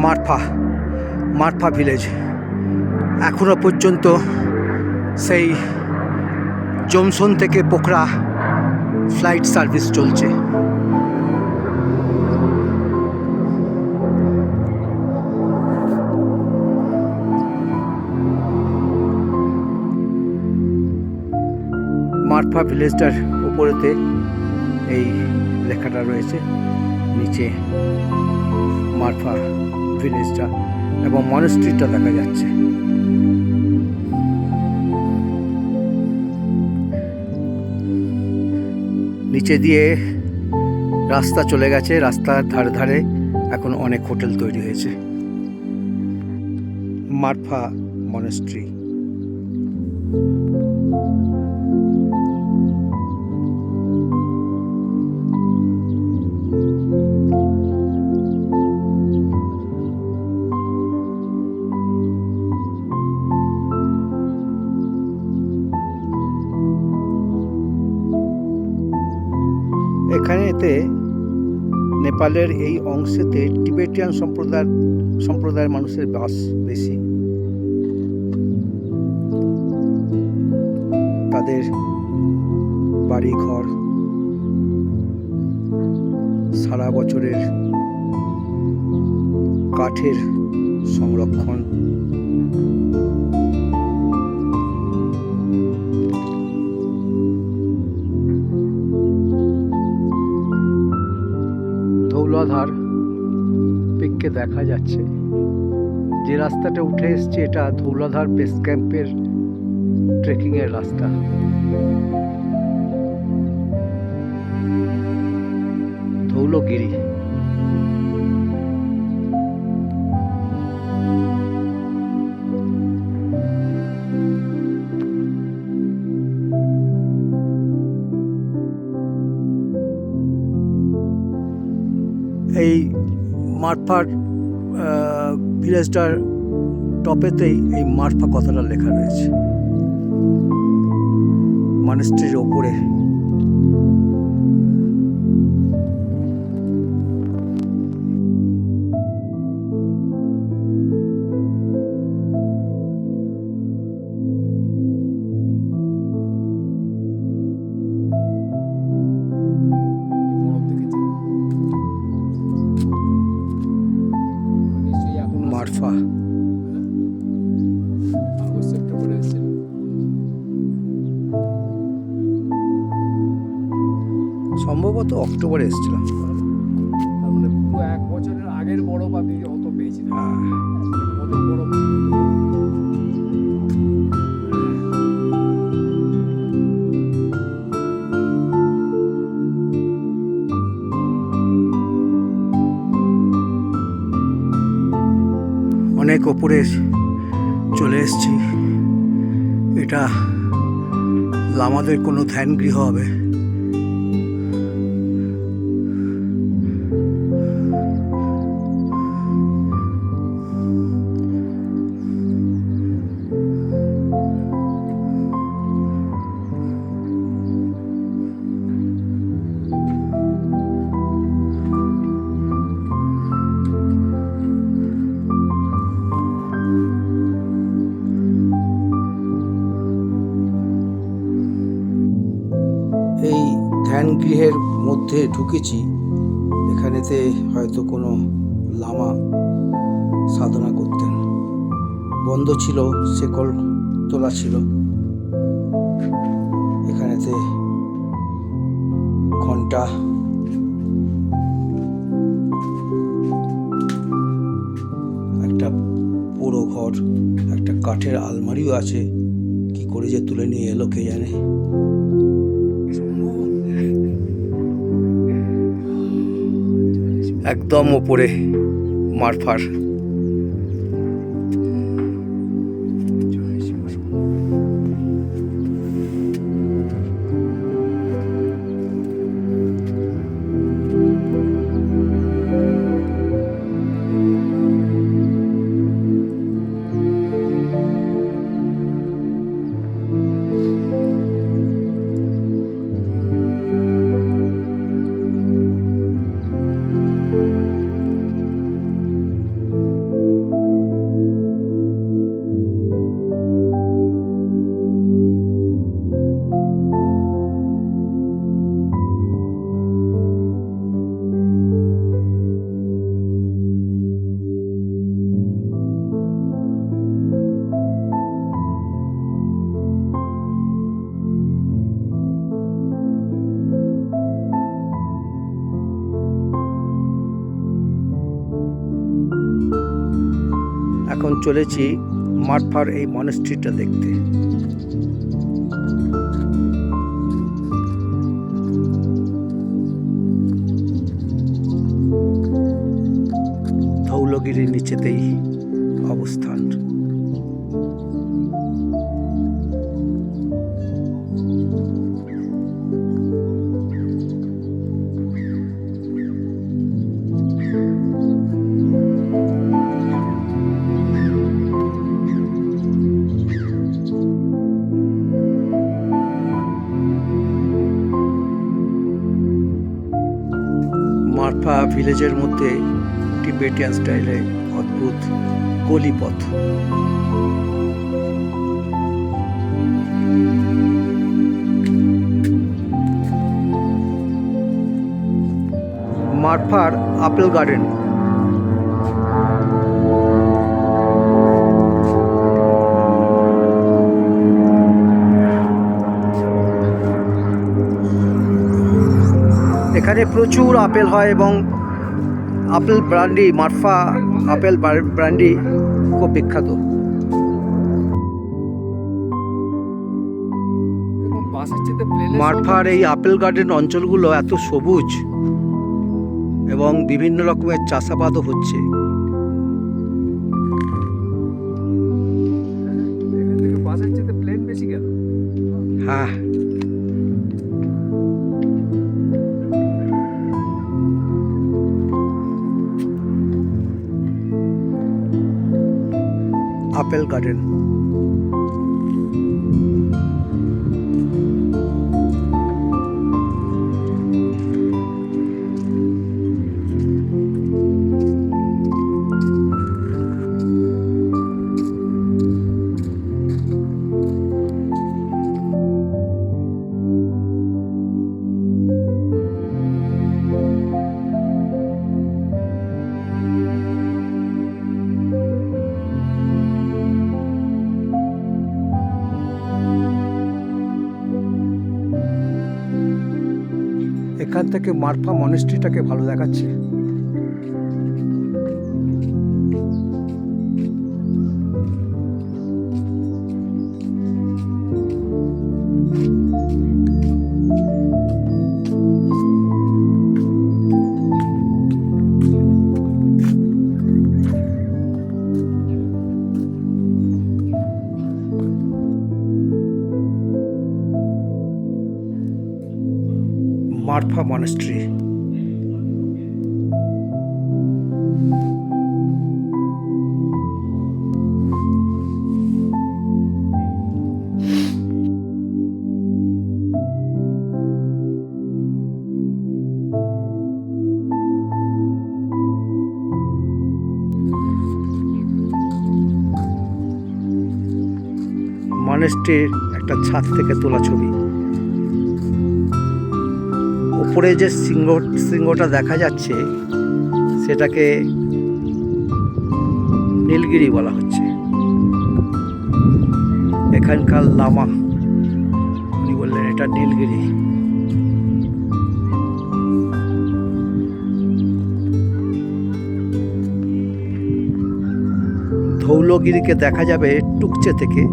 মারফা মারফা village এখনো পর্যন্ত সেই জমসন থেকে পোখরা ফ্লাইট সার্ভিস চলছে। মারফা ভিলেজটার উপরেতে এই লেখাটা রয়েছে, নিচে মারফা ভিলেজটা এবং মনেস্ট্রিটা দেখা যাচ্ছে। নিচে দিয়ে রাস্তা চলে গেছে, রাস্তার ধারে ধারে এখন অনেক হোটেল তৈরি হয়েছে। মারফা মনেস্ট্রি। এখানেতে নেপালের এই অংশেতে টিবেটিয়ান সম্প্রদায়ের মানুষের বাস বেশি। তাদের বাড়িঘর সারা বছরের কাঠের সংরক্ষণ, ধৌলাধার পিককে দেখা যাচ্ছে। যে রাস্তাটা উঠে এসছে এটা ধৌলাধার বেস ক্যাম্পের ট্রেকিংয়ের রাস্তা। ধৌলগিরি। এই মারফার ভিলেজটার টপেতেই এই মারফা কথাটা লেখা রয়েছে মনেস্ট্রির ওপরে। মারফা সম্ভবত অক্টোবরে এসেছিলাম। তার মানে পুরো 1 বছরের আগের বরফ আমি হয়তো পেয়েছিলাম। কত বরফ! অনেক ওপরে চলে এসেছি। এটা লামাদের কোনো ধ্যান গৃহ হবে। এই ধ্যান গৃহের মধ্যে ঢুকেছি। এখানেতে হয়তো কোনো লামা সাধনা করতেন। বন্ধ ছিল, শেকল তোলা ছিল। এখানেতে ঘন্টা, একটা পুরো ঘর, একটা কাঠের আলমারিও আছে। কি করে যে তুলে নিয়ে এলো কে জানে। একদম ওপরে মারফার। এখন চলেছি মারফার এই মনেস্ট্রিটা দেখতে। ধৌলগিরির নিচেতেই অবস্থান। মারফা ভিলেজের মধ্যে টিবেটিয়ান স্টাইলে অদ্ভুত গলিপথ। মারফার আপেল গার্ডেন। এখানে প্রচুর আপেল হয় এবং আপেল ব্র্যান্ডি, মারফা আপেল ব্র্যান্ডি খুব বিখ্যাত। মারফার এই আপেল গার্ডেন অঞ্চলগুলো এত সবুজ এবং বিভিন্ন রকমের চাষাবাদও হচ্ছে। হ্যাঁ, আপেল গার্ডেন। এখান থেকে মারফা মনেস্ট্রিটাকে ভালো দেখাচ্ছে। মারফা মনেস্ট্রি। মনেস্ট্রির একটা ছাদ থেকে তোলা ছবি। উপরে যে সিংহটা দেখা যাচ্ছে সেটাকে নীলগিরি বলা হচ্ছে। এখানকার লামা উনি বললেন এটা নীলগিরি। ধৌলগিরিকে দেখা যাবে টুকচে থেকে।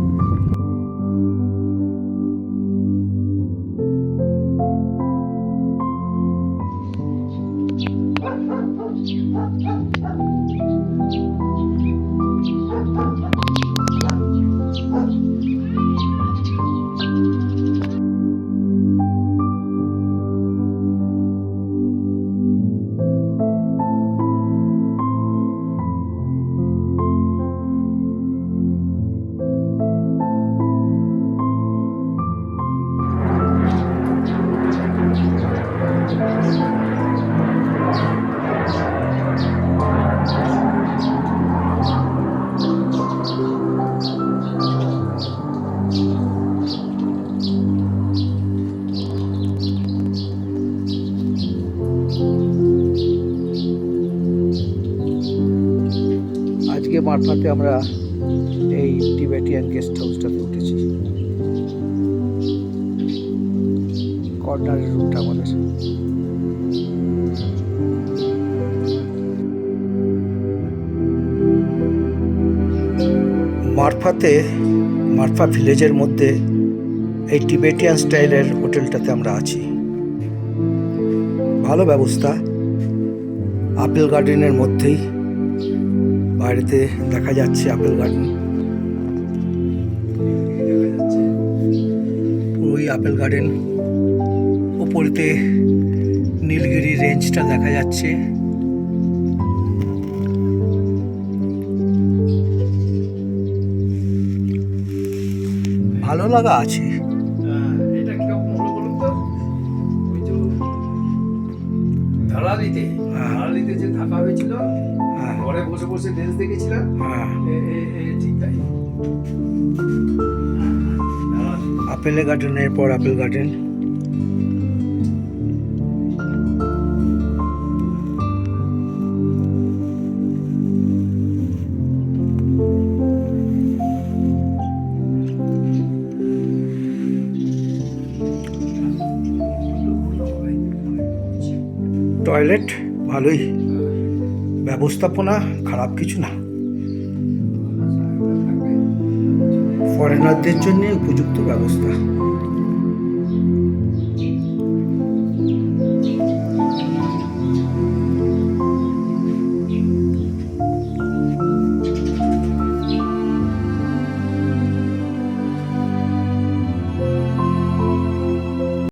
আজকে মারফাতে আমরা এই টিবেটিয়ান গেস্ট হাউসটাতে উঠেছি। কর্নারের রুমটা আমাদের। মারফা ভিলেজের মধ্যে এই টিবেটিয়ান স্টাইলের হোটেলটাতে আমরা আছি। ভালো ব্যবস্থা, আপেল গার্ডেনের মধ্যেই, বাইরেতে দেখা যাচ্ছে আপেল গার্ডেন, পুরোই আপেল গার্ডেন। ওপরেতে নীলগিরি রেঞ্জটা দেখা যাচ্ছে। ভালো লাগা আছে। এটা কিরকম হলো বলুন তো? ওই যে ধারালিতে হ্যাঁ। ধারালিতে যে থাকা হয়েছিল, হ্যাঁ ঘরে বসে বসে ড্রেস দেখেছিলাম, হ্যাঁ, ঠিক তাই। ধারালি। আপেল গার্ডেনের পর আপেল গার্ডেন। টয়লেট ভালোই, ব্যবস্থাপনা খারাপ কিছু না, ফরেনারদের জন্য উপযুক্ত ব্যবস্থা।